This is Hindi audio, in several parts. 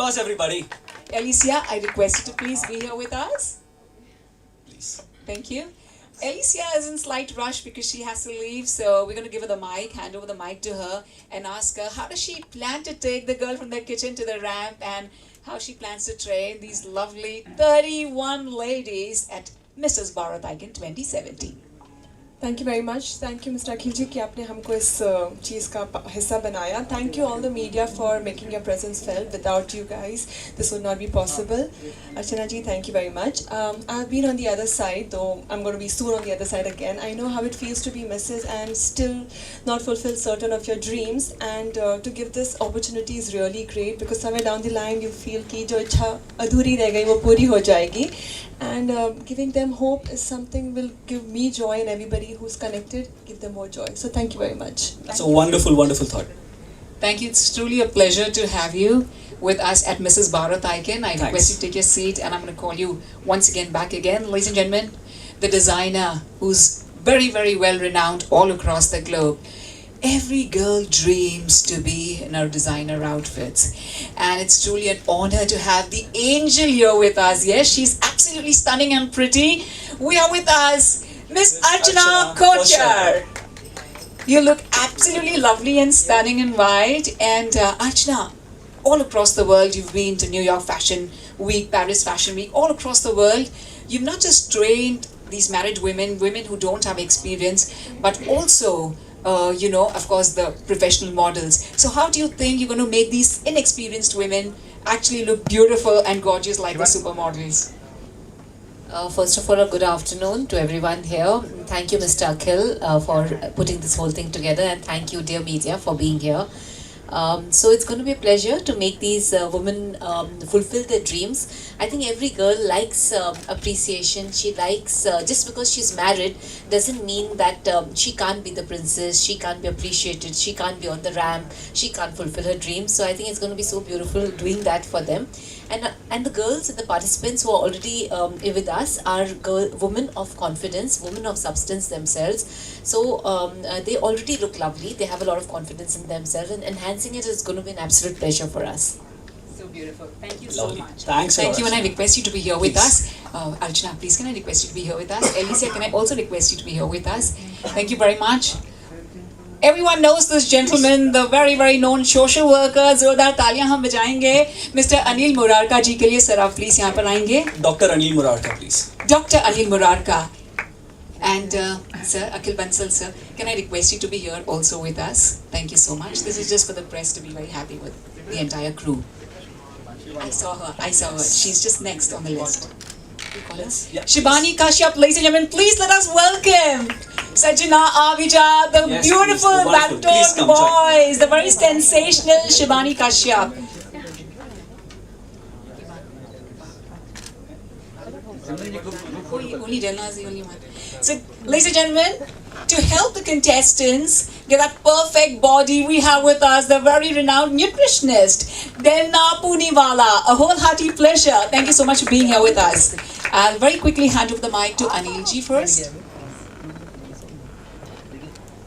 course, everybody. Alicia, I request you to please be here with us. Please. Thank you. Alicia is in slight rush because she has to leave, so we're going to give her the mic, hand over the mic to her, and ask her how does she plan to take the girl from the kitchen to the ramp, and how she plans to train these lovely 31 ladies at Mrs. Bharat Icon 2017. Thank you very much. Thank you mister Akhil ji कि आपने हमको इस चीज़ का हिस्सा बनाया. Thank you all the media for making your presence felt. Without you guys this would not be possible. Archana ji, thank you very much. I've been on the other side, though I'm going to be soon on the other side again. I know how it feels to be Mrs. and still not fulfill certain of your dreams, and to give this opportunity is really great because somewhere down the line you feel कि जो इच्छा अधूरी रह गई वो पूरी हो जाएगी. And giving them hope is something will give me joy, and everybody who's connected, give them more joy. So thank you very much. That's a wonderful, wonderful thought. Thank you. It's truly a pleasure to have you with us at Mrs. Bharat Icon. I Thanks. request you to take your seat, and I'm going to call you once again back again. Ladies and gentlemen, the designer who's very, very well renowned all across the globe. Every girl dreams to be in her designer outfits, and it's truly an honor to have the angel here with us. Yes, she's absolutely stunning and pretty. We are with us, Miss Archana Kochar. You look absolutely lovely and stunning in white. And Archana, all across the world, you've been to New York Fashion Week, Paris Fashion Week, all across the world. You've not just trained these married women who don't have experience, but also of course, the professional models. So how do you think you're going to make these inexperienced women actually look beautiful and gorgeous like the supermodels? First of all, a good afternoon to everyone here. Thank you, Mr. Akhil, for putting this whole thing together, and thank you, dear media, for being here. So it's going to be a pleasure to make these women fulfill their dreams. I think every girl likes appreciation. She likes, just because she's married doesn't mean that she can't be the princess, she can't be appreciated, she can't be on the ramp, she can't fulfill her dreams. So I think it's going to be so beautiful doing that for them. And the girls and the participants who are already with us are women of confidence, women of substance themselves. So they already look lovely. They have a lot of confidence in themselves, and enhancing it is going to be an absolute pleasure for us. So beautiful. Thank you Lovely. so much. Thanks a Thank lot. you, and I request you to be here with Please. us. Archana, please, can I request you to be here with us? Alicia, can I also request you to be here with us? Thank you very much. Everyone knows this gentleman, the very, very known social worker. जोरदार तालियां हम बजाएंगे मिस्टर अनिल मुरारका जी के लिए. सर आप प्लीज यहाँ पर आएंगे. Dr. Anil Murarka, please. Dr. Anil Murarka. And Sir Akhil Bansal, sir, can I request you to be here also with us? Thank you so much. This is just for the press to be very happy with the entire crew. I saw her. She's just next on the list. You call her? Yeah. Shibani Kashyap, ladies and gentlemen, please let us welcome Sajna Avija, the Yes, beautiful please, wonderful. Please backdoor come join. boys, the very sensational Shibani Kashyap. Only Delna is the only one. So, ladies and gentlemen, to help the contestants get that perfect body, we have with us the very renowned nutritionist, Delna Pooniwala. A wholehearty pleasure. Thank you so much for being here with us. I'll very quickly hand over the mic to Anil ji first.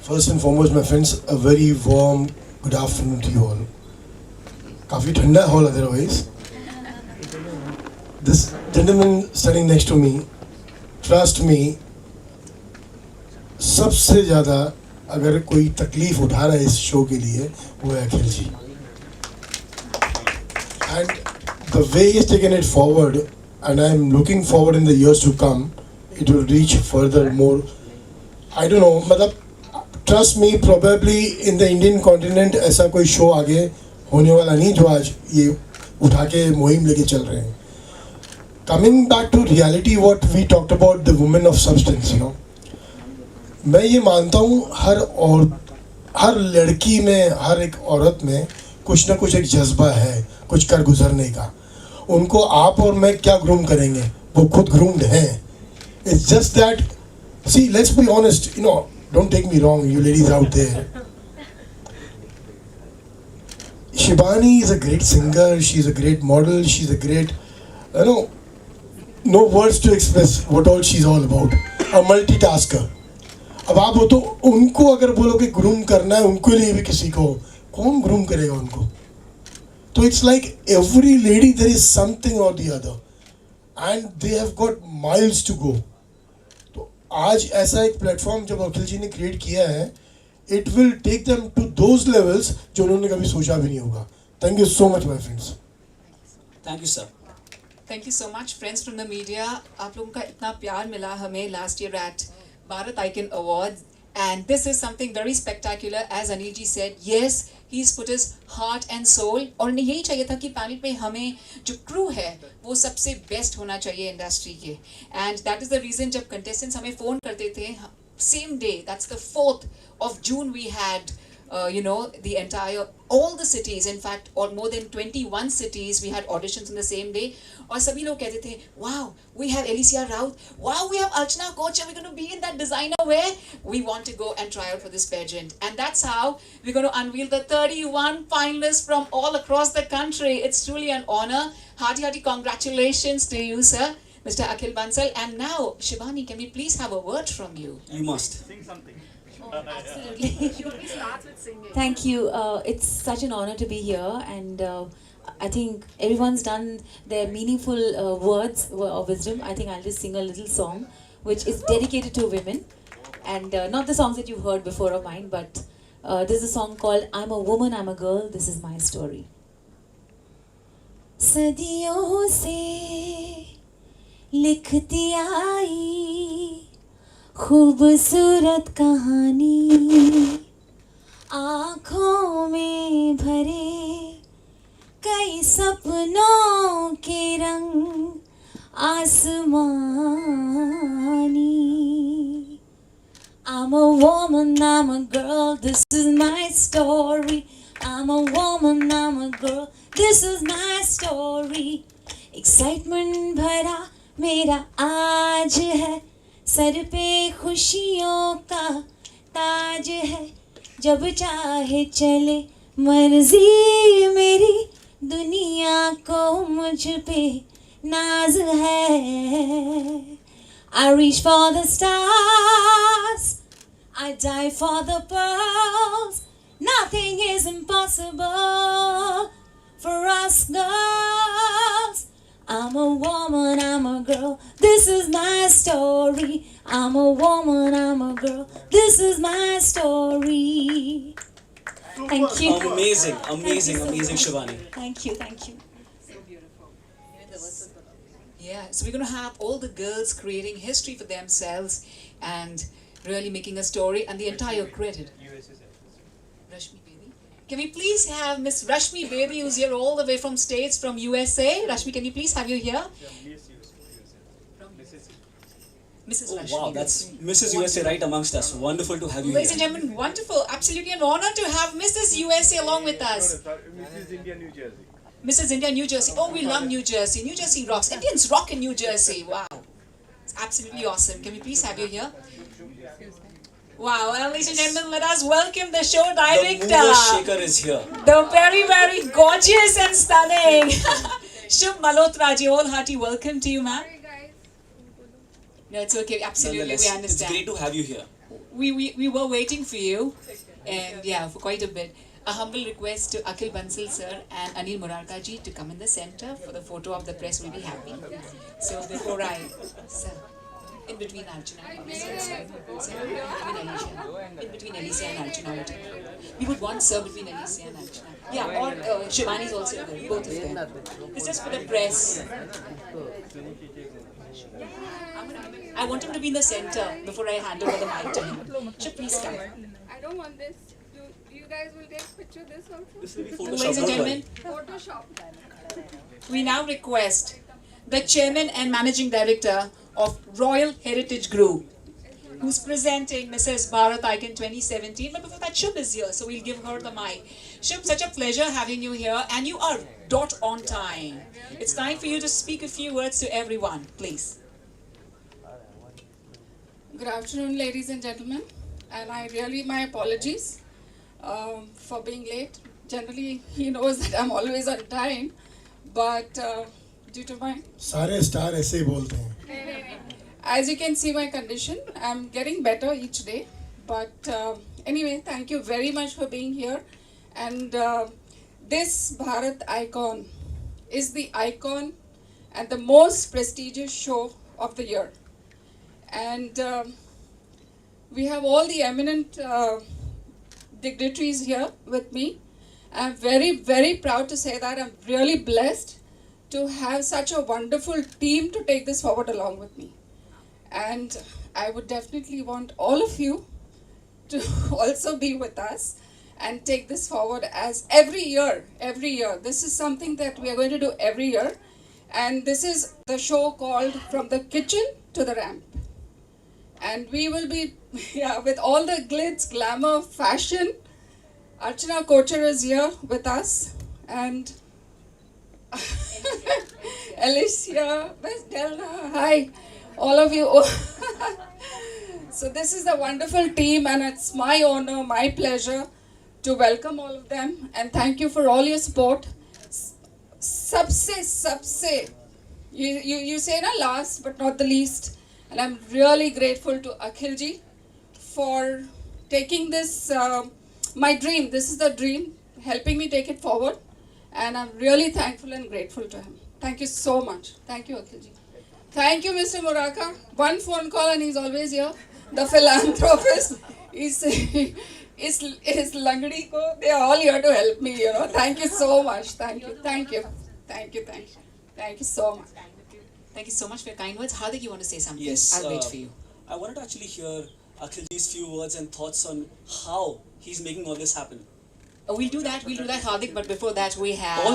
First and foremost, my friends, a very warm good afternoon to you all. काफी ठंडा hall otherwise. This gentleman standing next to me, trust me, सबसे ज़्यादा अगर कोई तकलीफ उठा रहा है इस शो के लिए वो है अखिल जी. And the way he's taken it forward, and I'm looking forward in the years to come, it will reach further more. I don't know, मतलब trust me, probably in the Indian continent ऐसा कोई शो आगे होने वाला नहीं जो आज ये उठा के मुहिम लेके चल रहे हैं. Coming back to reality, what we talked about, the women of substance, you know, मैं ये मानता हूँ हर लड़की में, हर एक औरत में कुछ ना कुछ एक जज्बा है कुछ कर गुजरने का. उनको आप और मैं क्या ग्रूम करेंगे, वो खुद ग्रूम्ड हैं. It's just that, see, let's be honest, you know, don't take me wrong, you ladies out there. Shibani is a great singer, she's a great model, she's a great, you know, no words to express what all she's all about. A multitasker. अब आप हो तो उनको अगर बोलो कि ग्रूम करना है उनको लिए भी किसी को, कौन ग्रूम करेगा उनको? तो it's like every lady there is something or the other and they have got miles to go. तो आज ऐसा एक प्लेटफॉर्म जब अखिल जी ने क्रिएट किया है, it will take them to those levels जो उन्होंने कभी सोचा भी नहीं होगा. Thank you so much, my friends. Thank you, sir. Thank you so much, friends from the media. आप लोगों का इतना प्यार मिला हमें last year at Bharat Icon Awards, and this is something very spectacular. As Anil ji said, yes, he's put his heart and soul. और उन्हें यही चाहिए था कि पैनल पे हमें जो crew है वो सबसे best होना चाहिए इंडस्ट्री के. And that is the reason जब contestants हमें phone करते थे, same day, that's the 4th of June, we had the entire, all the cities, in fact, or more than 21 cities, we had auditions on the same day. और सभी लोग कहते थे, wow, we have Alicia Raut, wow, we have Archana Koch, we're going to be in that designer wear. We want to go and try out for this pageant. And that's how we're going to unveil the 31 finalists from all across the country. It's truly an honor. Hearty congratulations to you, sir, Mr. Akhil Bansal. And now, Shivani, can we please have a word from you? You must. Sing something. Absolutely. Thank you. It's such an honor to be here, and I think everyone's done their meaningful words of wisdom. I think I'll just sing a little song which is dedicated to women, and not the songs that you've heard before of mine, but this is a song called I'm a Woman, I'm a Girl, This is My Story. सदियों से लिखती आई खूबसूरत कहानी, आँखों में भरे कई सपनों के रंग आसमानी. I'm a woman, I'm a girl, this is my story. I'm a woman, I'm a girl, this is my story. Excitement भरा मेरा आज है, सर पे खुशियों का ताज है, जब चाहे चले मर्जी मेरी, दुनिया को मुझ पे नाज है. I reach for the stars, I die for the pearls, nothing is impossible for us girls. I'm a woman, I'm a girl, this is my story. I'm a woman, I'm a girl, this is my story. Thank you. Amazing, amazing, Thank you so amazing, much. Shivani. Thank you, thank you. Yeah, so we're going to have all the girls creating history for themselves and really making a story, and the entire credit. Rashmi Bedi. Can we please have Miss Rashmi Bedi, who's here all the way from States, from USA? Rashmi, can we please have you here? Mrs. Oh Rashmi. wow, that's Mrs. USA right amongst us. Wonderful to have you Ladies and here. gentlemen, wonderful. Absolutely an honor to have Mrs. USA along with us. Mrs. India, New Jersey. Mrs. India, New Jersey. Oh, we love New Jersey. New Jersey rocks. Indians rock in New Jersey. Wow. It's absolutely awesome. Can we please have you here? Wow. Well, ladies and gentlemen, let us welcome the show The director. mover shaker is here. The very, very gorgeous and stunning Shubh Malhotra ji. Wholehearty welcome to you, ma'am. No, it's okay. Absolutely, Nonetheless, we it's understand. great to have you here. We were waiting for you, and yeah, for quite a bit. A humble request to Akhil Bansal sir and Anil Murarka ji to come in the center for the photo of the press. We'll be happy. So before sir, in between Archana, sir, in between Alicia and Archana. We would want sir between Alicia and Archana. Yeah, or Shivani is also there, both of them. It's just for the press. I want him to be in the center before I hand over the mic to him. Should please come. I don't want this. You guys will take picture this also? This will be Ladies Photoshop. and Don't worry. gentlemen, Photoshop. we now request the chairman and managing director of Royal Heritage Group, who's presenting Mrs. Bharat Icon 2017. But before that, Shubh is here, so we'll give her the mic. Shubh, such a pleasure having you here, and you are dot on time. It's time for you to speak a few words to everyone, please. Good afternoon, ladies and gentlemen. And my apologies for being late. Generally, he knows that I'm always on time, but due to my, सारे स्टार ऐसे ही बोलते हैं. as you can see, my condition, I'm getting better each day. But anyway, thank you very much for being here. And this Bharat Icon is the icon and the most prestigious show of the year. And we have all the eminent dignitaries here with me. I'm very, very proud to say that I'm really blessed to have such a wonderful team to take this forward along with me. And I would definitely want all of you to also be with us and take this forward as every year. This is something that we are going to do every year. And this is the show called From the Kitchen to the Ramp. And we will be, with all the glitz, glamour, fashion. Archana Kochhar is here with us. And Alicia, where's Delna? Hi, all of you. So this is the wonderful team, and it's my honor, my pleasure to welcome all of them. And thank you for all your support. Sabse. You say na last but not the least. And I'm really grateful to Akhilji for taking this, my dream. This is the dream, helping me take it forward. And I'm really thankful and grateful to him. Thank you so much. Thank you, Akhilji. Thank you, Mr. Muraka. One phone call and he's always here. The philanthropist is Langdi ko. They are all here to help me, Thank you so much. Thank you so much. Thank you so much for your kind words. Hardik, you want to say something? Yes. I'll wait for you. I wanted to actually hear Akhilji's few words and thoughts on how he's making all this happen. We'll do that, Hardik, but before that we have...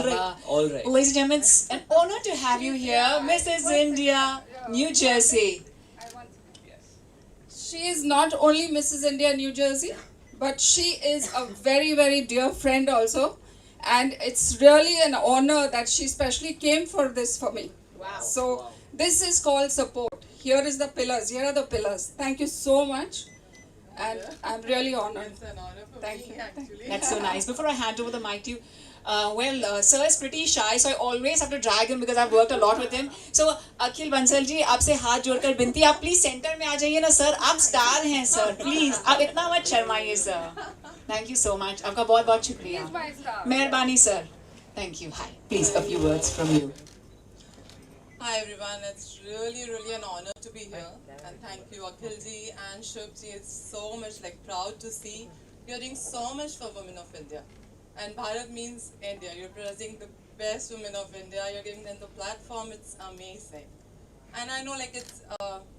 All right. Ladies and gentlemen, it's an honor to have you here, Mrs. India, New Jersey. She is not only Mrs. India, New Jersey, but she is a very, very dear friend also. And it's really an honor that she specially came for this for me. Wow. So this is called support. Here are the pillars. Thank you so much. And I'm really honored. It's an honor for Thank me, you. actually. That's so nice. Before I hand over the mic to you, sir is pretty shy, so I always have to drag him because I've worked a lot with him. So, Akhil Bansal ji, आपसे हाथ जोड़कर विनती, आप please center में आ जाइए ना sir. आप star हैं sir, please. आप इतना मत शर्माइए sir. Thank you so much. आपका बहुत बहुत शुक्रिया. मेहरबानी sir. Thank you. Hi. Please, a few words from you. Hi everyone, it's really an honor to be here, and thank you Akhilji and Shubhji. It's so much proud to see you're doing so much for women of India, and Bharat means India. You're presenting the best women of India. You're giving them the platform. It's amazing, and I know it's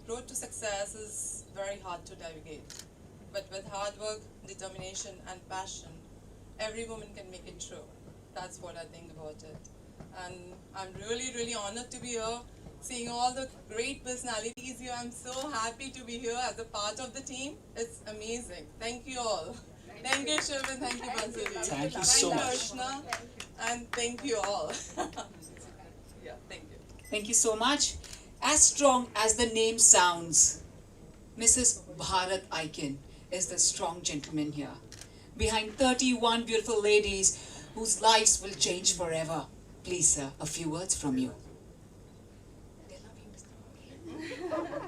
road to success is very hard to navigate, but with hard work, determination, and passion, every woman can make it true. That's what I think about it. And I'm really honored to be here, seeing all the great personalities here. I'm so happy to be here as a part of the team. It's amazing. Thank you all. Thank you, Shubh, thank you, Bansali. Thank you so much. Archana, and thank you all. Yeah, thank you. Thank you so much. As strong as the name sounds, Mrs. Bharat Icon is the strong gentleman here. Behind 31 beautiful ladies whose lives will change forever. Please, sir, a few words from you.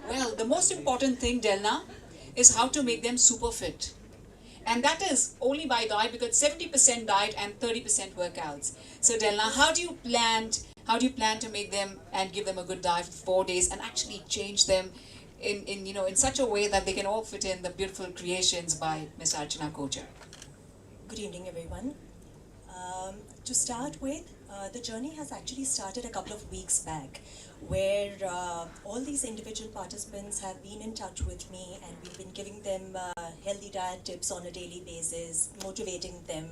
Well, the most important thing, Delna, is how to make them super fit. And that is only by diet, because 70% diet and 30% workouts. So, Delna, how do you plan to make them and give them a good diet for 4 days and actually change them in such a way that they can all fit in the beautiful creations by Ms. Archana Kochhar? Good evening, everyone. To start with, the journey has actually started a couple of weeks back, where all these individual participants have been in touch with me, and we've been giving them healthy diet tips on a daily basis, motivating them,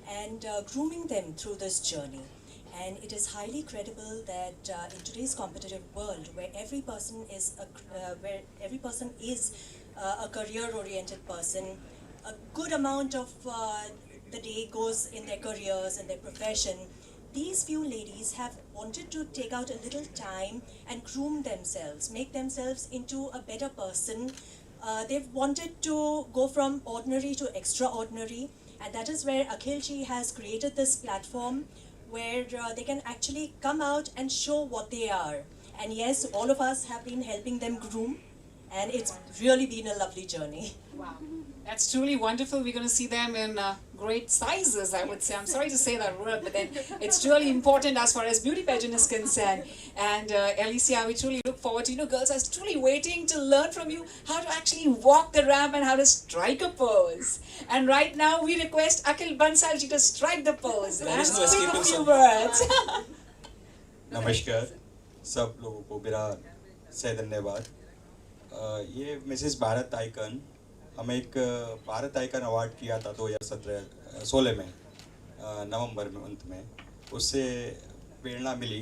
and grooming them through this journey. And it is highly credible that in today's competitive world, where every person is a career-oriented person, a good amount of the day goes in their careers and their profession. These few ladies have wanted to take out a little time and groom themselves, make themselves into a better person. They've wanted to go from ordinary to extraordinary, and that is where Akhilji has created this platform where they can actually come out and show what they are. And yes, all of us have been helping them groom, and it's really been a lovely journey. Wow. That's truly wonderful. We're going to see them in great sizes, I would say. I'm sorry to say that word, but then it's really important as far as beauty pageant is concerned. And Alicia, we truly look forward to, girls are truly waiting to learn from you how to actually walk the ramp and how to strike a pose. And right now, we request Akhil Bansal ji to strike the pose and speak a few words. नमस्कार सब लोगों को मेरा से धन्यवाद। ये मिसेस भारत आइकन, हमें एक भारत आइकन अवार्ड किया था 2016 में नवंबर में अंत में। उससे प्रेरणा मिली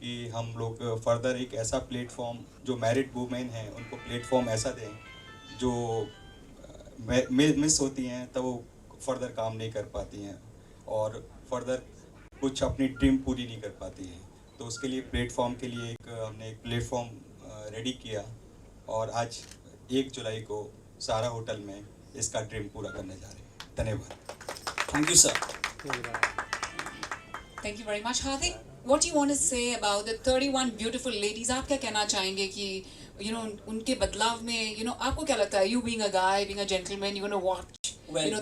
कि हम लोग फर्दर एक ऐसा प्लेटफॉर्म जो मैरिड वुमेन हैं उनको प्लेटफॉर्म ऐसा दें जो मिस होती हैं तो वो फर्दर काम नहीं कर पाती हैं और फर्दर कुछ अपनी ड्रीम पूरी नहीं कर पाती हैं। तो उसके लिए प्लेटफॉर्म के लिए हमने एक प्लेटफॉर्म रेडी किया और आज 1 जुलाई को सारा होटल में इसका ड्रीम पूरा करने जा रहे हैं। धन्यवाद। Thank you, sir. Thank you very much, Hardik. What do you want to say about the 31 beautiful ladies? आप क्या कहना चाहेंगे कि उनके बदलाव में आपको क्या लगता है? You being a guy, being a gentleman, you're going to watch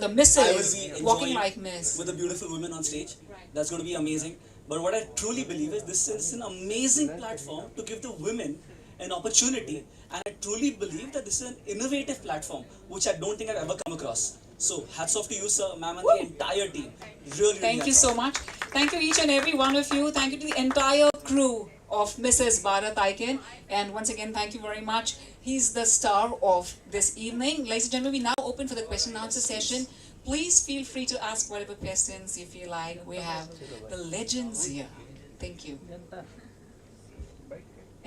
the misses walking like miss with the beautiful women on stage. That's going to be amazing. But what I truly believe is this is an amazing platform to give the women an opportunity, and I truly believe that this is an innovative platform which I don't think I've ever come across. So hats off to you, sir, ma'am, and the entire team. Really, thank you so much. Thank you each and every one of you. Thank you to the entire crew of Mrs. Bharat Icon, and once again thank you very much. He's the star of this evening. Ladies and gentlemen, we now open for the question and answer session. Please feel free to ask whatever questions you feel like. We have the legends here. Thank you.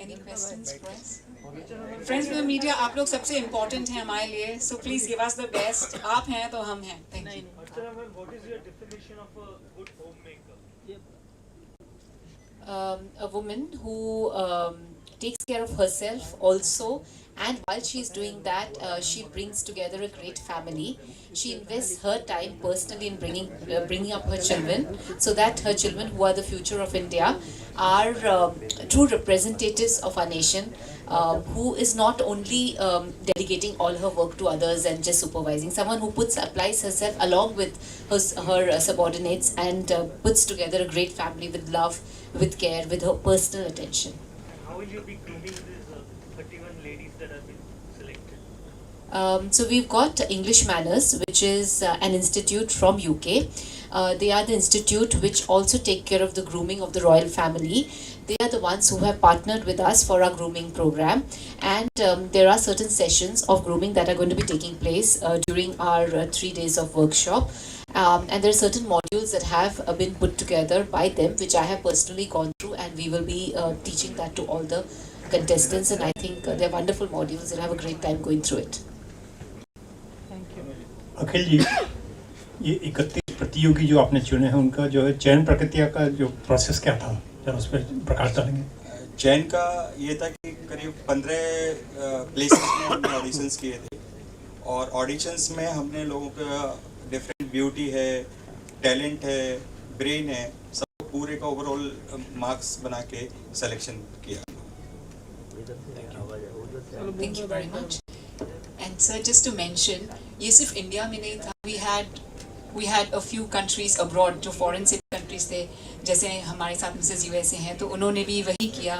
Any questions, press? Friends with the media, आप लोग सबसे important हैं हमारे लिए. So please give us the best. आप हैं तो हम हैं. Thank you. What is your definition of a good homemaker? A woman who takes care of herself also, and while she is doing that, she brings together a great family. She invests her time personally in bringing up her children, so that her children, who are the future of India, are true representatives of our nation, who is not only delegating all her work to others and just supervising. Someone who applies herself along with her subordinates and puts together a great family with love, with care, with her personal attention. How will you be grooming these 31 ladies that have been selected? So we've got English Manners, which is an institute from UK. They are the institute which also take care of the grooming of the royal family. They are the ones who have partnered with us for our grooming program, and there are certain sessions of grooming that are going to be taking place during our 3 days of workshop. And there are certain modules that have been put together by them, which I have personally gone through, and we will be teaching that to all the contestants, and I think they're wonderful modules. They'll have a great time going through it. अखिल जी, ये 31 प्रतियोगी जो आपने चुने हैं उनका जो है चयन प्रक्रिया का जो प्रोसेस क्या था, जरा उस पर प्रकाश डालेंगे। चयन का ये था कि करीब 15 प्लेसेस में हमने ऑडिशंस किए थे, और ऑडिशंस में हमने लोगों का डिफरेंट ब्यूटी है, टैलेंट है, ब्रेन है, सब पूरे का ओवरऑल मार्क्स बना के सिलेक्शन किया। Thank you very much. And sir, just to mention, ये सिर्फ इंडिया में नहीं था. We had a few countries abroad जो foreign से countries थे, जैसे हमारे साथ मिसेस यूएसए हैं, तो उन्होंने भी वही किया,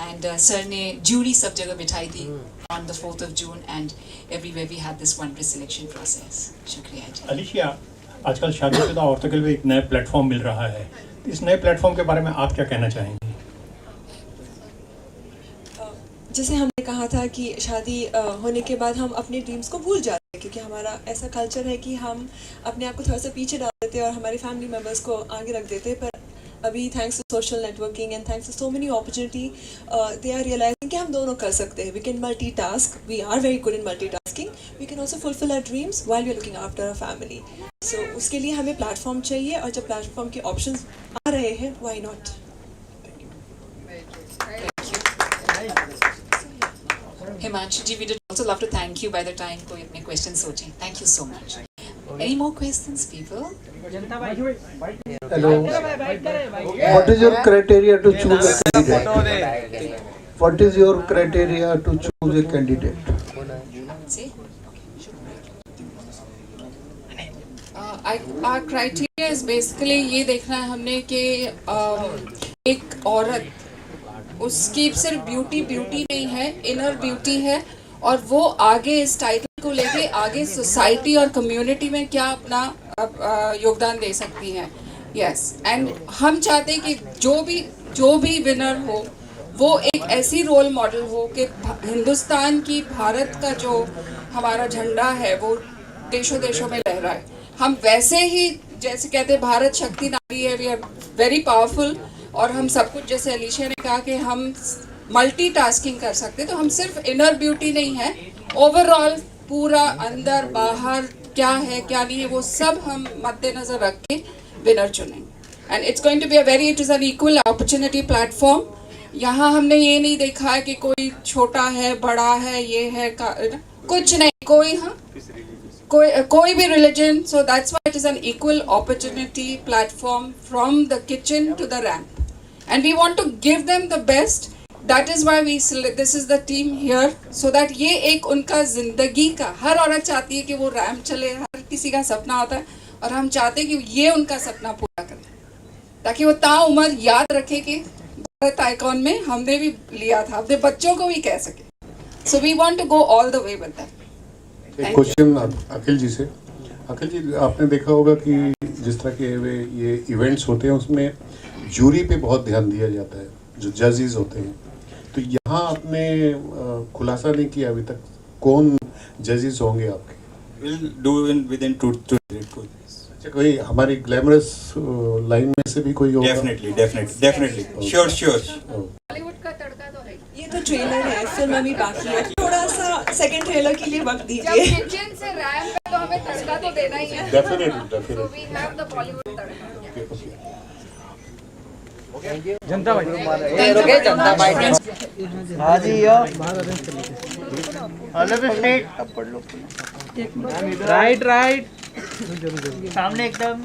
and सर ने jury सब जगह बिठाई थी on the 4th of June, and everywhere we had this wondrous selection process. शुक्रिया जी. अलीशिया, आजकल शादीशुदा औरतों के लिए एक नया प्लेटफॉर्म मिल रहा है. इस नए प्लेटफॉर्म के बारे में आप क्या कहना चाहेंगे? जैसे हमने कहा था कि शादी होने के बाद हम अपने ड्रीम्स को भूल जाते हैं, क्योंकि हमारा ऐसा कल्चर है कि हम अपने आप को थोड़ा सा पीछे डाल देते हैं और हमारे फैमिली मेम्बर्स को आगे रख देते हैं. पर अभी thanks to social networking and thanks to so many opportunity, they are realising कि हम दोनों कर सकते हैं. We can multitask, we are very good in multitasking. We can also fulfil our dreams while we are looking after our family. So उसके लिए हमें प्लेटफॉर्म चाहिए, और जब प्लेटफॉर्म के ऑप्शंस आ रहे हैं, why not. Himanshi ji, we would also love to thank you by the time कोई अपने questions सोचें. Thank you so much. Any more questions, people? Hello. What is your criteria to choose a candidate? What is your criteria to choose a candidate? See? Our criteria is basically ये देखना है हमने कि एक औरत उसकी सिर्फ ब्यूटी नहीं है, इनर ब्यूटी है, और वो आगे इस टाइटल को लेके आगे सोसाइटी और कम्युनिटी में क्या अपना योगदान दे सकती हैं. यस, एंड हम चाहते हैं कि जो भी विनर हो वो एक ऐसी रोल मॉडल हो कि हिंदुस्तान की, भारत का जो हमारा झंडा है वो देशों देशों में लहराए. हम वैसे ही जैसे कहते हैं भारत शक्ति नारी है, वी आर वेरी पावरफुल, और हम सब कुछ जैसे अलीशा ने कहा कि हम मल्टीटास्किंग कर सकते हैं. तो हम सिर्फ इनर ब्यूटी नहीं है, ओवरऑल पूरा अंदर बाहर क्या है क्या नहीं है वो सब हम मद्देनजर रख के विनर चुनेंगे. And it's going to be a very, it is an equal opportunity platform. यहाँ हमने ये नहीं देखा है कि कोई छोटा है बड़ा है ये है कुछ नहीं, कोई भी religion. So that's why it is an equal opportunity platform from the kitchen to the ramp, and we want to give them the best. That is why this is the team here, so that ये एक उनका जिंदगी का, हर औरत चाहती है कि वो रैंप चले, हर किसी का सपना होता है, और हम चाहते हैं कि ये उनका सपना पूरा करें ताकि वो ताउम्र याद रखे कि भारत आइकॉन में हमने भी लिया था, अपने बच्चों को भी कह सके. So we want to go all the way with that. एक क्वेश्चन अखिल जी से. अखिल जी, आपने देखा होगा कि जिस तरह के ये इवेंट्स होते हैं उसमें जूरी पे बहुत ध्यान दिया जाता है, जो जजेस होते हैं. तो यहाँ आपने खुलासा नहीं किया अभी तक कौन जजेस होंगे आपके? We'll do within 2 to 3 days. अच्छा, कोई हमारी ग्लैमरस लाइन में से भी कोई होगा? Definitely. Sure. बॉलीवुड का तड़का तो है. ये तो ट्रेलर है, फिल्म अभी बाकी है, थोड़ा सा सेकंड ट्रेलर के लिए वक्त जब दीजिए. किचन से रैंप पे तो हमें तड़का तो देना ही है. Definitely. So we have the Bollywood तड़का. जनता भाई हाँ जी राइट सामने एकदम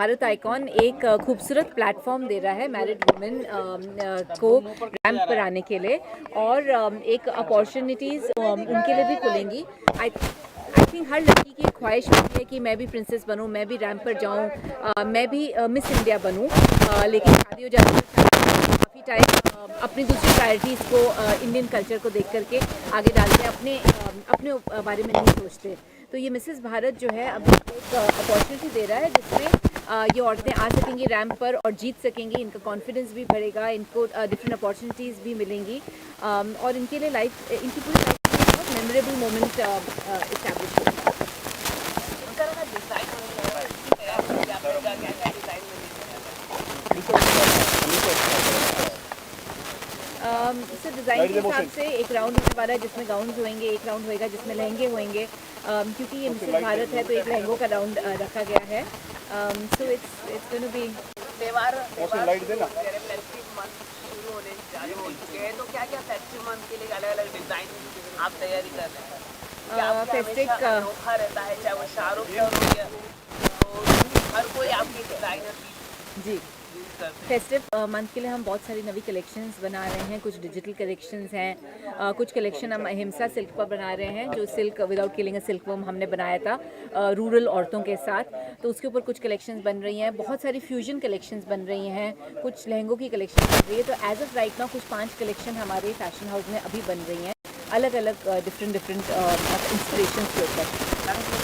भारत आइकॉन एक खूबसूरत प्लेटफॉर्म दे रहा है मैरिड वुमेन को रैंप पर आने के लिए, और एक अपॉर्चुनिटीज़ उनके लिए भी खुलेंगी। आई थिंक हर लड़की की ख्वाहिश होती है कि मैं भी प्रिंसेस बनूं, मैं भी रैंप पर जाऊं, मैं भी मिस इंडिया बनूं, लेकिन शादी हो जाती है काफ़ी टाइम अपनी दूसरी प्रायोरिटीज़ को इंडियन कल्चर को देख करके आगे डालते हैं, अपने बारे में नहीं सोचते। तो ये मिसेस भारत जो है अभी एक अपॉर्चुनिटी दे रहा है जिसमें ये औरतें आ सकेंगी रैंप पर और जीत सकेंगी, इनका कॉन्फिडेंस भी बढ़ेगा, इनको डिफरेंट अपॉर्चुनिटीज़ भी मिलेंगी, और इनके लिए इनकी पूरी लाइफ में बहुत मेमोरेबल मोमेंट इस्टेब्लिश होगा। सर डिज़ाइन के हिसाब से एक राउंड होने वाला है जिसमें गाउन्स होंगे, एक राउंड होएगा जिसमें लहंगे होंगे, क्योंकि ये मिसेस भारत है तो एक लहंगों का राउंड रखा गया है। So it's going to be शुरू होने चालू हो चुके हैं, तो क्या क्या फेस्टिव मंथ के लिए अलग अलग डिज़ाइन आप तैयारी कर रहे हैं? फेस्टिव अनोखा रहता है, चाहे वो शाहरुख खान हो या तो हर कोई आपके डिज़ाइनर जी। फेस्टिव मंथ के लिए हम बहुत सारी नवी कलेक्शंस बना रहे हैं, कुछ डिजिटल कलेक्शंस हैं, कुछ कलेक्शन हम अहिंसा सिल्क पर बना रहे हैं, जो silk without killing a silkworm हमने बनाया था रूरल औरतों के साथ, तो उसके ऊपर कुछ कलेक्शंस बन रही हैं। बहुत सारी फ्यूजन कलेक्शंस बन रही हैं, कुछ लहंगों की कलेक्शन बन रही है। तो एज ऑफ राइट नाउ कुछ 5 कलेक्शन हमारे फैशन हाउस में अभी बन रही हैं, अलग अलग डिफरेंट इंस्पिरेशन के ऊपर।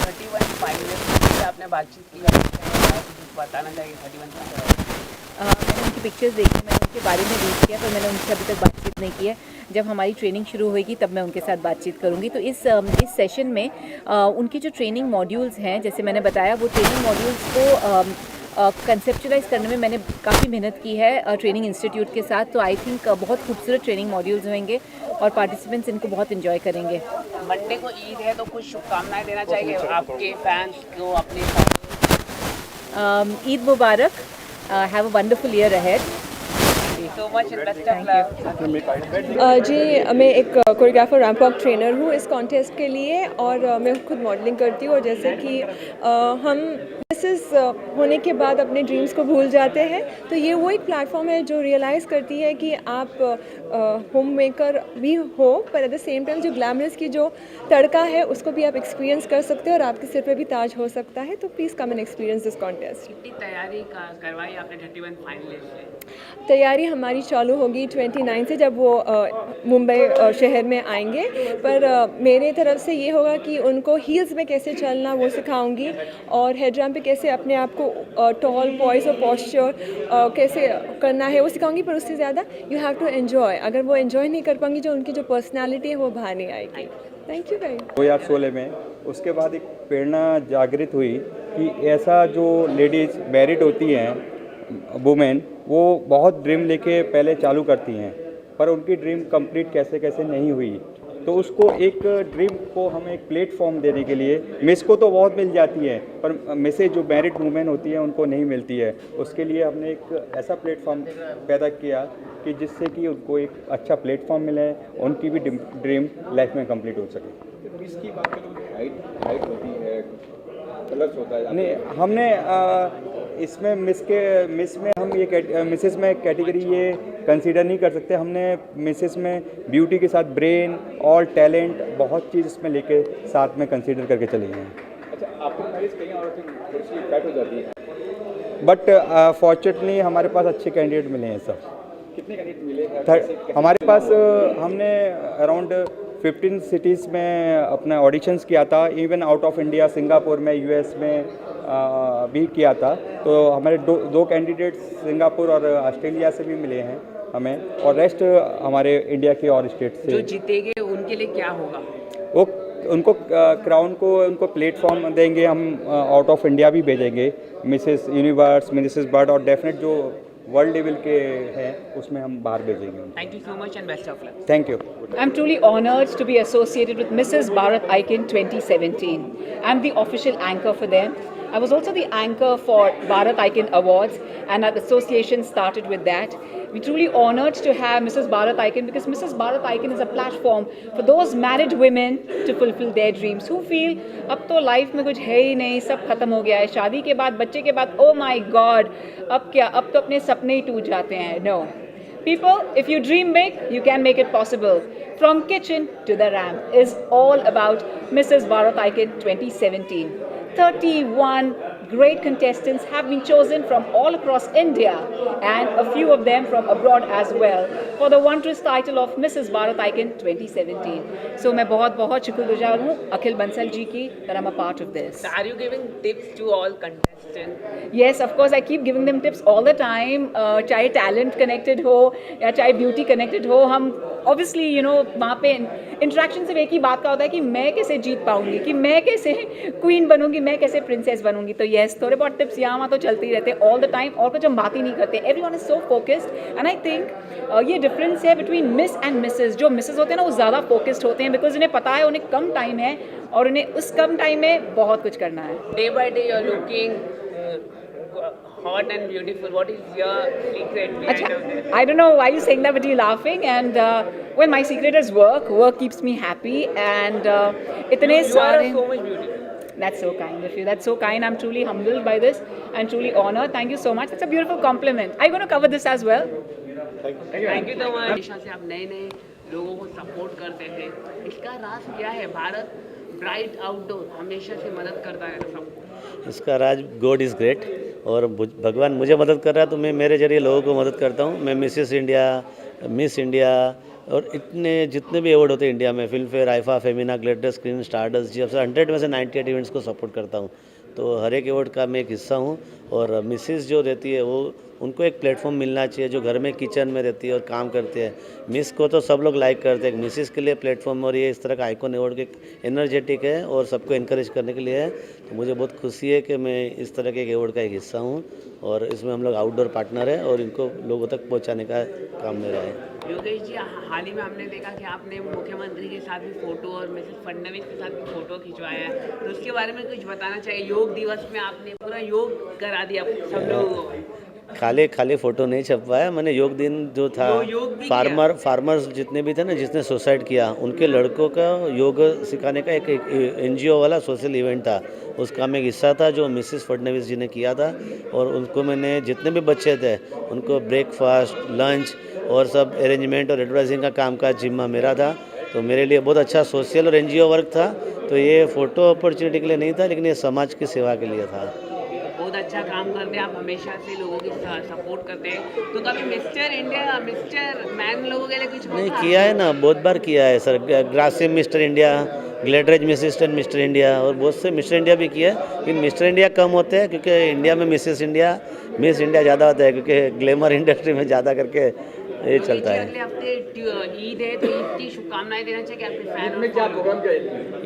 31 फाइनलिस्ट आपने बातचीत की, बताना चाहिए 31 मैंने उनकी पिक्चर्स देखी, मैंने उनके बारे में रीड किया, पर मैंने उनसे अभी तक बातचीत नहीं की है। जब हमारी ट्रेनिंग शुरू होगी तब मैं उनके साथ बातचीत करूंगी। तो इस सेशन में उनकी जो ट्रेनिंग मॉड्यूल्स हैं, जैसे मैंने बताया, वो ट्रेनिंग मॉड्यूल्स को कंसेप्चुलाइज करने में मैंने काफ़ी मेहनत की है ट्रेनिंग इंस्टीट्यूट के साथ। तो आई थिंक बहुत खूबसूरत ट्रेनिंग मॉड्यूल्स होंगे और पार्टिसिपेंट्स इनको बहुत इन्जॉय करेंगे। मंडे को ईद है, तो कुछ शुभकामनाएं देना चाहिए आपके फैंस को अपने? Eid Mubarak, have a wonderful year ahead. So much and best of luck. जी, मैं एक कोरियोग्राफर रैंप वॉक ट्रेनर हूँ इस कॉन्टेस्ट के लिए, और मैं खुद मॉडलिंग करती हूँ। और जैसे कि हम मिसेस होने के बाद अपने ड्रीम्स को भूल जाते हैं, तो ये वो एक प्लेटफॉर्म है जो रियलाइज़ करती है कि आप होम मेकर भी हो, पर एट द सेम टाइम जो ग्लैमरस की जो तड़का है उसको भी आप एक्सपीरियंस कर सकते हो और आपके सिर पे भी ताज हो सकता है। तो please come and experience this contest. कितनी तैयारी करवाई आपने 31 फाइनलिस्ट से? तैयारी हमारी चालू होगी 29 से, जब वो मुंबई शहर में आएंगे। पर मेरे तरफ से ये होगा कि उनको हील्स में कैसे चलना वो सिखाऊंगी, और हेड रैम्प पे कैसे अपने आप को टॉल पॉइस और पॉस्चर कैसे करना है वो सिखाऊंगी। पर उससे ज़्यादा यू हैव टू एन्जॉय। अगर वो एन्जॉय नहीं कर पाएंगी, जो उनकी जो पर्सनैलिटी है वो बाहर नहीं आएगी। Thank you very much. 2016 में उसके बाद एक प्रेरणा जागृत हुई कि ऐसा जो लेडीज़ मैरिड होती हैं, वुमेन, वो बहुत ड्रीम लेके पहले चालू करती हैं, पर उनकी ड्रीम कंप्लीट कैसे कैसे नहीं हुई। तो उसको एक ड्रीम को हम एक प्लेटफॉर्म देने के लिए, मिस को तो बहुत मिल जाती है, पर मिसेज जो मैरिड वुमेन होती है उनको नहीं मिलती है। उसके लिए हमने एक ऐसा प्लेटफॉर्म पैदा किया कि जिससे कि उनको एक अच्छा प्लेटफॉर्म मिले, उनकी भी ड्रीम लाइफ में कंप्लीट हो सके। इसकी बात करें, हाइट होती है, कलर्स होता है। नहीं, हमने इसमें मिस में हम ये मिसेस में कैटेगरी ये कंसीडर नहीं कर सकते। हमने मिसेस में ब्यूटी के साथ ब्रेन और टैलेंट बहुत चीज़ इसमें लेके साथ में कंसीडर करके चले गए हैं। अच्छा, आपको मैरिज कहीं और थोड़ी सी इफेक्ट हो जाती है, बट फॉर्चुनेटली हमारे पास अच्छे कैंडिडेट मिले हैं सब। कितने कैंडिडेट मिले? हमारे पास हमने अराउंड 15 सिटीज़ में अपना ऑडिशंस किया था, even out of India, Singapore में, यूएस में भी किया था। तो हमारे दो कैंडिडेट्स सिंगापुर और ऑस्ट्रेलिया से भी मिले हैं हमें, और रेस्ट हमारे इंडिया के और स्टेट से। जो जीतेंगे उनके लिए क्या होगा? वो उनको क्राउन को उनको प्लेटफॉर्म देंगे, हम आउट ऑफ इंडिया भी भेजेंगे, मिसेस यूनिवर्स, मिसेस बर्ड, और डेफिनेट जो वर्ल्ड लेवल के हैं उसमें हम बाहर भेजेंगे। Thank you so much and best of luck. Thank you. I'm truly honored to be associated with Mrs. Bharat Icon 2017. I'm the official anchor for them. I was also the anchor for Bharat Icon Awards, and our association started with that. We're truly honored to have Mrs. Bharat Icon, because Mrs. Bharat Icon is a platform for those married women to fulfill their dreams, who feel अब तो लाइफ में कुछ है ही नहीं, सब खत्म हो गया है, शादी के बाद, बच्चे के बाद, oh my God, अब क्या, अब तो अपने सपने ही टूट जाते हैं. No. People, if you dream big, you can make it possible. From kitchen to the ramp is all about Mrs. Bharat Icon 2017. 31 great contestants have been chosen from all across India, and a few of them from abroad as well, for the wondrous title of Mrs. Bharat Icon 2017. So मैं बहुत शुक्रगुजार हूँ अखिल बंसल जी की that I'm a part of this. So are you giving tips to all contestants? Yes, of course, I keep giving them tips all the time. चाहे talent connected हो या चाहे beauty connected हो, हम obviously वहाँ पे इंटरेक्शन सिर्फ एक ही बात का होता है कि मैं कैसे जीत पाऊंगी, कि मैं कैसे क्वीन बनूंगी, मैं कैसे प्रिंसेस बनूंगी. तो यस, थोड़े बहुत टिप्स यहाँ वहाँ तो चलते ही रहते हैं ऑल द टाइम, और कुछ हम बात ही नहीं करते. Everyone is so focused, and I think ये डिफरेंस है बिटवीन मिस एंड मिसेस. जो मिसेस होते हैं ना, वो ज़्यादा फोकस्ड होते हैं, बिकॉज उन्हें पता है उन्हें कम टाइम है और उन्हें उस कम टाइम में बहुत कुछ करना है. Day by day you're looking hot and beautiful. What is your secret behind of this? I don't know why you're saying that, but you're laughing. And well, my secret is work. Work keeps me happy. And itne You are sare. so much beautiful. That's so kind of you. That's so kind. I'm truly humbled by this and truly honored. Thank you so much. It's a beautiful compliment. I'm going to cover this as well. Thank you so much. हमेशा से आप नए लोगों को सपोर्ट करते थे. इसका राज क्या है? भारत ब्राइट आउटडोर हमेशा से मदद करता है सबको. इसका राज गॉड इज़ ग्रेट, और भगवान मुझे मदद कर रहा है तो मैं मेरे जरिए लोगों को मदद करता हूँ. मैं मिसेस इंडिया, मिस इंडिया और इतने जितने भी अवार्ड होते हैं इंडिया में, Filmfare, IIFA, Femina, glitter screen, Stardust Zee, अब से 100 में से 98 इवेंट्स को सपोर्ट करता हूँ. तो हर एक अवार्ड का मैं एक हिस्सा हूँ. और मिसेस जो रहती है वो उनको एक प्लेटफॉर्म मिलना चाहिए, जो घर में किचन में रहती है और काम करते हैं. मिस को तो सब लोग लाइक करते हैं, मिसेस के लिए प्लेटफॉर्म और ये इस तरह का आइकॉन अवार्ड के एनर्जेटिक है और सबको इनकरेज करने के लिए है. तो मुझे बहुत खुशी है कि मैं इस तरह के एक अवार्ड का एक हिस्सा हूँ, और इसमें हम लोग आउटडोर पार्टनर है और इनको लोगों तक पहुँचाने का काम मेरा है. योगेश जी, हाल ही में हमने देखा कि आपने मुख्यमंत्री के साथ भी फोटो और मिसेस फडणवीस के साथ भी फोटो खिंचवाया है, तो उसके बारे में कुछ बताना चाहिए. योग दिवस में आपने पूरा योग करा दिया सब लोगों को. खाली फ़ोटो नहीं छपवाया मैंने. योग दिन जो था, फार्मर्स जितने भी थे ना, जिसने सुसाइड किया, उनके लड़कों का योग सिखाने का एक NGO वाला सोशल इवेंट था. उसका मैं हिस्सा था जो मिसेस फडणवीस जी ने किया था. और उनको मैंने, जितने भी बच्चे थे उनको ब्रेकफास्ट, लंच और सब अरेंजमेंट और एडवर्टाइजिंग का काम का जिम्मा मेरा था. तो मेरे लिए बहुत अच्छा सोशल और NGO वर्क था. तो ये फ़ोटो अपॉर्चुनिटी के लिए नहीं था, लेकिन ये समाज की सेवा के लिए था. बहुत अच्छा काम करते हैं आप, हमेशा से लोगों की सपोर्ट करते हैं. तो कभी मिस्टर इंडिया, मिस्टर मैन लोगों के लिए कुछ नहीं किया है ना, बहुत बार किया है sir. Grasim mister India, Gladrags mister India और बहुत से मिस्टर इंडिया भी किया है. लेकिन मिस्टर इंडिया कम होते हैं क्योंकि इंडिया में मिसेस इंडिया, मिस इंडिया ज़्यादा होता है, क्योंकि ग्लैमर इंडस्ट्री में ज़्यादा करके ये चलता है. अगले हफ्ते ईद है, तो ईद की शुभकामनाएं देना चाहिए आपके फैन में. क्या प्रोग्राम?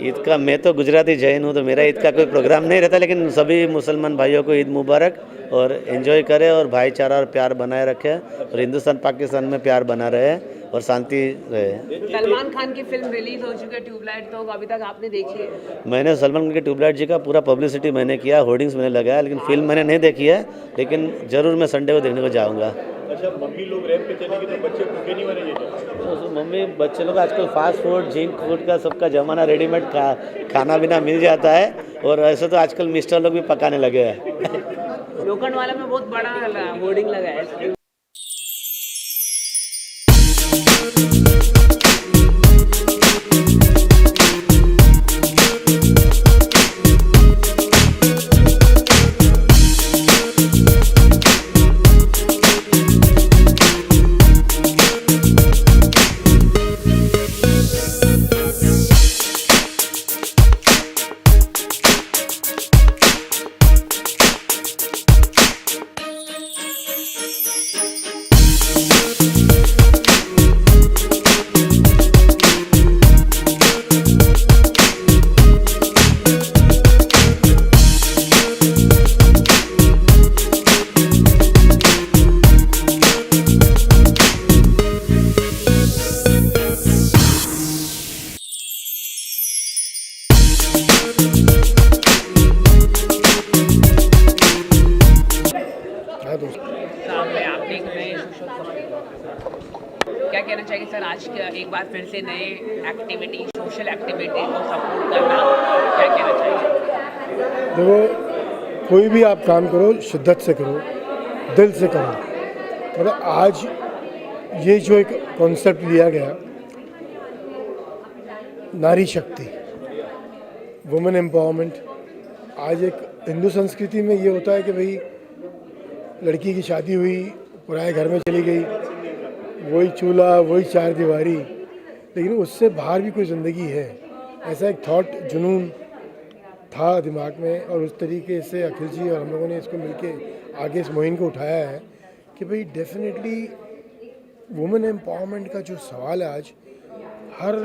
ईद का, मैं तो गुजराती जैन हूँ तो मेरा ईद का कोई प्रोग्राम नहीं रहता, लेकिन सभी मुसलमान भाइयों को ईद मुबारक, और एंजॉय करें और भाईचारा और प्यार बनाए रखें, और हिंदुस्तान पाकिस्तान में प्यार बना रहे और शांति रहे. सलमान खान की फिल्म रिलीज हो चुकी है ट्यूबलाइट, तो अभी तक आपने देखी है? मैंने सलमान खान की ट्यूबलाइट जी का पूरा पब्लिसिटी मैंने किया, होर्डिंग्स मैंने लगाया, लेकिन फिल्म मैंने नहीं देखी है. लेकिन ज़रूर मैं संडे को देखने को जाऊँगा. अच्छा, मम्मी लोग रैंप पे चलेंगे तो बच्चे भूखे नहीं मरेंगे? तो मम्मी बच्चे लोग आजकल फास्ट फूड, जंक फूड का सबका ज़माना, रेडीमेड खाना पीना मिल जाता है, और ऐसे तो आजकल मिस्टर लोग भी पकाने लगे हैं. लोखंडवाला में बहुत बड़ा होर्डिंग लगा है. सर आज का एक बार फिर से नए एक्टिविटी सोशल एक्टिविटी को सपोर्ट करना, क्या कहना चाहिए? देखो, कोई भी आप काम करो शिद्दत से करो, दिल से करो। मतलब आज ये जो एक कॉन्सेप्ट लिया गया, नारी शक्ति, वुमेन एम्पावरमेंट, आज एक हिंदू संस्कृति में ये होता है कि भाई लड़की की शादी हुई, पराए घर में चली गई, वही चूल्हा, वही चार दीवारी, लेकिन उससे बाहर भी कोई ज़िंदगी है। ऐसा एक थॉट, जुनून था दिमाग में, और उस तरीके से अखिल जी और हम लोगों ने इसको मिलके आगे इस मुहिम को उठाया है कि भाई डेफिनेटली वुमेन एम्पावरमेंट का जो सवाल है आज, हर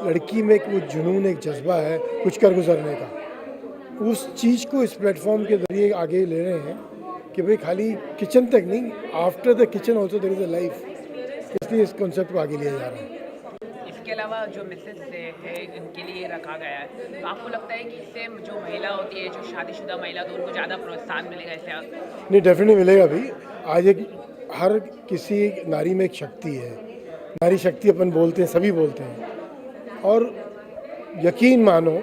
लड़की में एक वो जुनून, एक जज्बा है कुछ कर गुजरने का। उस चीज़ को इस प्लेटफॉर्म के ज़रिए आगे ले रहे हैं कि भाई खाली किचन तक नहीं, after the kitchen also there is a life. इसलिए इस कॉन्सेप्ट को आगे लिया जा रहा है। इसके अलावा जो मिसेस है इनके लिए रखा गया है, तो आपको लगता है कि इससे जो महिला होती है, जो शादीशुदा महिला, तो उनको ज़्यादा प्रोत्साहन मिलेगा इससे? नहीं, डेफिनेटली मिलेगा भी। आज एक हर किसी नारी में एक शक्ति है, नारी शक्ति अपन बोलते हैं, सभी बोलते हैं, और यकीन मानो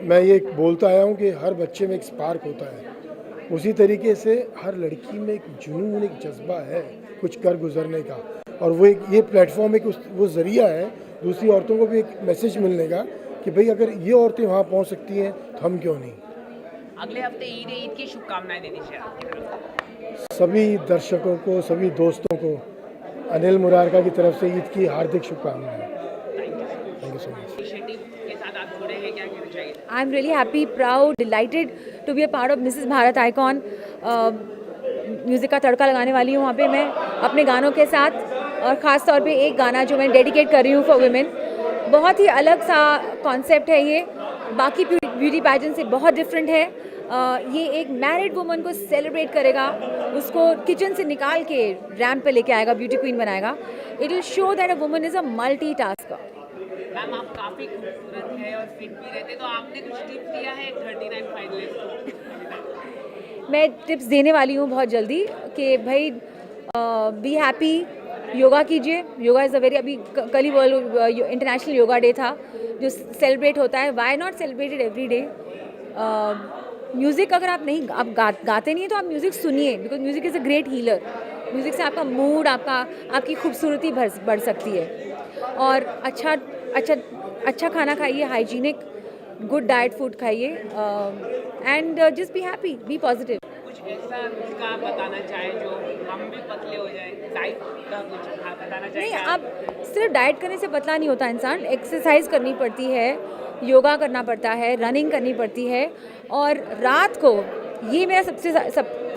मैं ये बोलता आया हूँ कि हर बच्चे में एक स्पार्क होता है, उसी तरीके से हर लड़की में एक जुनून, एक जज्बा है कुछ कर गुजरने का, और वो एक ये प्लेटफॉर्म एक वो ज़रिया है दूसरी औरतों को भी एक मैसेज मिलने का कि भाई अगर ये औरतें वहाँ पहुँच सकती हैं तो हम क्यों नहीं। अगले हफ्ते ईद है, ईद की शुभकामनाएं दे दीजिए आपकी तरफ से। सभी दर्शकों को, सभी दोस्तों को अनिल मुरारका की तरफ से ईद की हार्दिक शुभकामनाएं। Thank you so much. Initiative के साथ आप जुड़े हैं, क्या कहना चाहिए? I'm really happy, proud, delighted to be a part of Mrs. Bharat Icon. Music का तड़का लगाने वाली हूँ वहाँ पे मैं अपने गानों के साथ, और ख़ास तौर पे एक गाना जो मैं डेडिकेट कर रही हूँ फॉर वुमेन। बहुत ही अलग सा कॉन्सेप्ट है ये, बाकी ब्यूटी पैजेंट से बहुत डिफरेंट है। ये एक मैरिड वुमन को सेलिब्रेट करेगा, उसको किचन से निकाल के रैम्प पे लेके आएगा, ब्यूटी क्वीन बनाएगा। It will show that a woman is a multi tasker. Ma'am आप काफ़ी खूबसूरत है और फिट भी रहते, तो आपने कुछ टिप्स दिया है 39 फाइनलिस्ट को? मैं टिप्स देने वाली हूँ बहुत जल्दी कि भाई बी हैप्पी, योगा कीजिए। योगा इज़ अ वेरी, अभी कल ही वर्ल्ड इंटरनेशनल योगा डे था जो सेलिब्रेट होता है। Why not celebrated every day. Music अगर आप नहीं गाते नहीं हैं तो आप म्यूज़िक सुनिए, because music is a great healer. Music से आपका मूड, आपकी खूबसूरती बढ़ सकती है। और अच्छा खाना खाइए, हाइजीनिक गुड डाइट फूड खाइए, and just be happy, be positive. कुछ ऐसा जिसका आप बताना चाहें जो हम भी पतले हो जाए, डाइट का कुछ आप बताना चाहें? नहीं, अब सिर्फ डाइट करने से पतला नहीं होता इंसान, एक्सरसाइज करनी पड़ती है, योगा करना पड़ता है, रनिंग करनी पड़ती है। और रात को, ये मेरा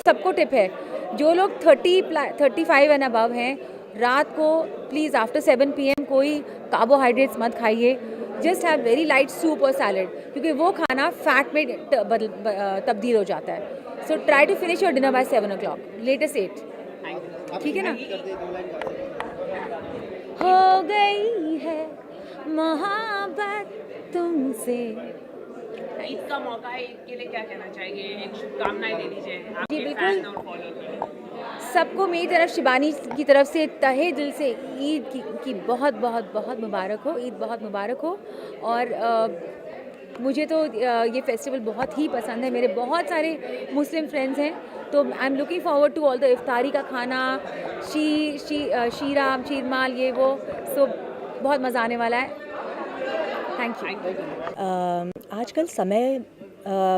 सबको टिप है, जो लोग 35 एंड अबव हैं, रात को प्लीज़ आफ्टर 7 PM कोई कार्बोहाइड्रेट्स मत खाइए। Just have very light soup और सैलड, क्योंकि वो खाना फैट में तब्दील हो जाता है। So try to finish your dinner by 7 o'clock, latest 8, ठीक है ना? हो गई है मोहब्बत तुमसे। ईद का मौका है, ईद के लिए क्या कहना चाहेंगे? एक शुभकामनाएं दे दीजिए जी आपके बिल्कुल, फैन और फॉलोअर। सबको मेरी तरफ, शिबानी की तरफ से तहे दिल से ईद की बहुत बहुत बहुत मुबारक हो। ईद बहुत मुबारक हो। और मुझे तो ये फेस्टिवल बहुत ही पसंद है। मेरे बहुत सारे मुस्लिम फ्रेंड्स हैं, तो I am looking forward to all the इफ्तारी का खाना, शीरा, शीरमाल, ये वो, सो बहुत मज़ा आने वाला है। Thank you. आजकल समय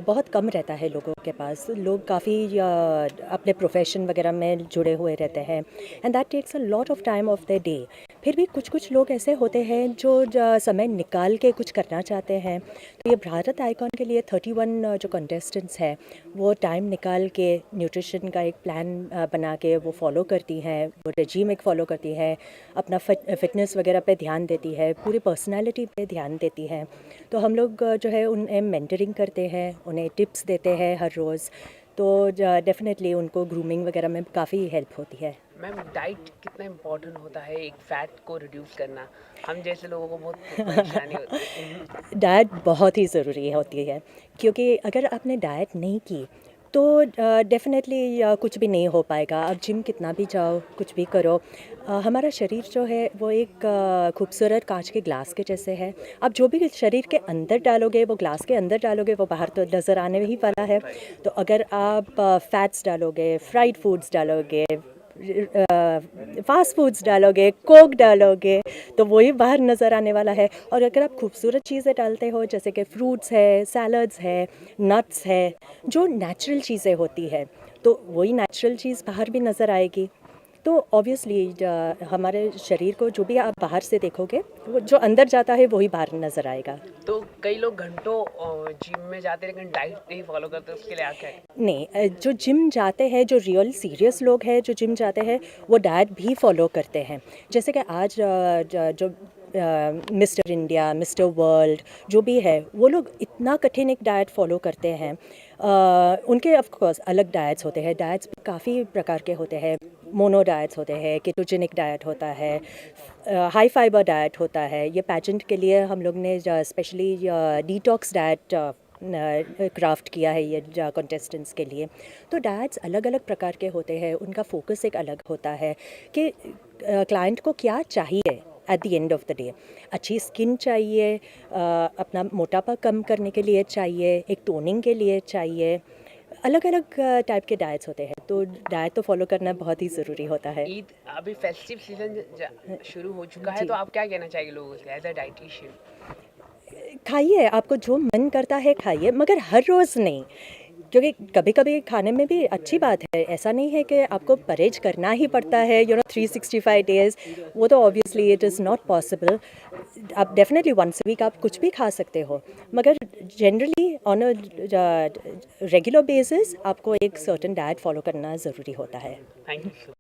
बहुत कम रहता है लोगों के पास। लोग काफ़ी अपने प्रोफेशन वगैरह में जुड़े हुए रहते हैं, and that takes a lot of time of the day. फिर भी कुछ लोग ऐसे होते हैं जो समय निकाल के कुछ करना चाहते हैं। तो ये भारत आइकॉन के लिए 31 जो कंटेस्टेंट्स हैं, वो टाइम निकाल के न्यूट्रिशन का एक प्लान बना के वो फॉलो करती हैं, वो रेजीम एक फ़ॉलो करती हैं, अपना फिटनेस वगैरह पे ध्यान देती है, पूरी पर्सनालिटी पे ध्यान देती हैं। तो हम लोग जो है उन्हें मेंटरिंग करते हैं, उन्हें टिप्स देते हैं हर रोज़। तो डेफिनेटली उनको ग्रूमिंग वगैरह में काफ़ी हेल्प होती है। मैम डाइट कितना इम्पोर्टेंट होता है एक फ़ैट को रिड्यूस करना? हम जैसे लोगों को बहुत परेशानी होती है। डाइट बहुत ही ज़रूरी होती है, क्योंकि अगर आपने डाइट नहीं की तो डेफिनेटली कुछ भी नहीं हो पाएगा। आप जिम कितना भी जाओ, कुछ भी करो, हमारा शरीर जो है वो एक खूबसूरत कांच के ग्लास के जैसे है। आप जो भी शरीर के अंदर डालोगे, वो ग्लास के अंदर डालोगे, वो बाहर तो नज़र आने ही वाला है। तो अगर आप फैट्स डालोगे, फ्राइड फूड्स डालोगे, फास्ट फूड्स डालोगे, कोक डालोगे, तो वही बाहर नज़र आने वाला है। और अगर आप खूबसूरत चीज़ें डालते हो जैसे कि फ्रूट्स है, सैलड्स है, नट्स है, जो नेचुरल चीज़ें होती है, तो वही नेचुरल चीज़ बाहर भी नज़र आएगी। तो ऑब्वियसली हमारे शरीर को जो भी आप बाहर से देखोगे, वो जो अंदर जाता है वही बाहर नज़र आएगा। तो कई लोग घंटों जिम में जाते हैं लेकिन डाइट नहीं फॉलो करते, उसके लिए क्या है? नहीं, जो जिम जाते हैं, जो रियल सीरियस लोग हैं जो जिम जाते हैं, वो डाइट भी फॉलो करते हैं। जैसे कि आज जो मिस्टर इंडिया, मिस्टर वर्ल्ड जो भी है, वो लोग इतना कठिन एक डाइट फॉलो करते हैं। उनके ऑफ कोर्स अलग डाइट्स होते हैं। डाइट्स भी काफ़ी प्रकार के होते हैं। मोनो डाइट्स होते हैं, केटोजेनिक डाइट होता है, हाई फाइबर डाइट होता है। ये पैजेंट के लिए हम लोग ने स्पेशली डिटॉक्स डाइट क्राफ्ट किया है ये कंटेस्टेंट्स के लिए। तो डाइट्स अलग अलग प्रकार के होते हैं, उनका फोकस एक अलग होता है कि क्लाइंट को क्या चाहिए at the end of the day. अच्छी स्किन चाहिए, अपना मोटापा कम करने के लिए चाहिए, एक टोनिंग के लिए चाहिए। अलग अलग टाइप के डाइट्स होते हैं, तो डाइट तो फॉलो करना बहुत ही ज़रूरी होता है। ईद अभी फेस्टिव सीजन शुरू हो चुका है, तो आप क्या कहना चाहेंगे लोगों से एज अ डाइटिशियन? खाइए, आपको जो मन करता है खाइए, मगर हर रोज़ नहीं, क्योंकि कभी कभी खाने में भी अच्छी बात है। ऐसा नहीं है कि आपको परहेज करना ही पड़ता है 365 डेज़, वो तो obviously it is not possible. आप डेफिनेटली वंस वीक आप कुछ भी खा सकते हो, मगर generally on a regular basis आपको एक सर्टेन डाइट फॉलो करना ज़रूरी होता है। Thank you.